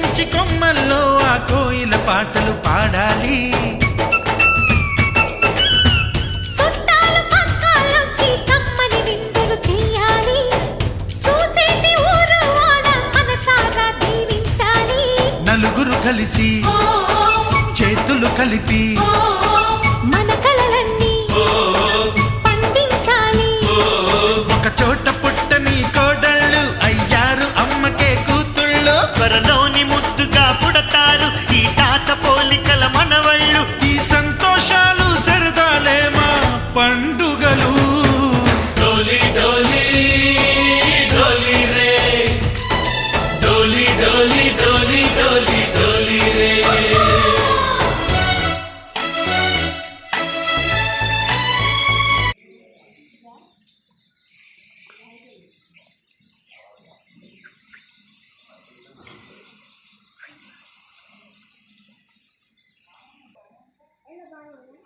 ఎక్కించి కొమ్మల్లో ఆ కోయిల పాటలు పాడాలి. నలుగురు కలిసి చేతులు కలిపి మన కలలన్నీ పండించాలి. ఒక చోట పుట్టని కోడళ్ళు అయ్యారు అమ్మకే కూతుళ్ళు. త్వరలోని ముద్దుగా పుడతారు ఈ తాత పోలికల మనవళ్ళు. ఈ సంతోషాలు సరదాలే మా పండుగలు. డోలి డోలి డోలి రే, డోలి డోలి డోలి డోలి డోలి రే. ఎలా బాగుంది.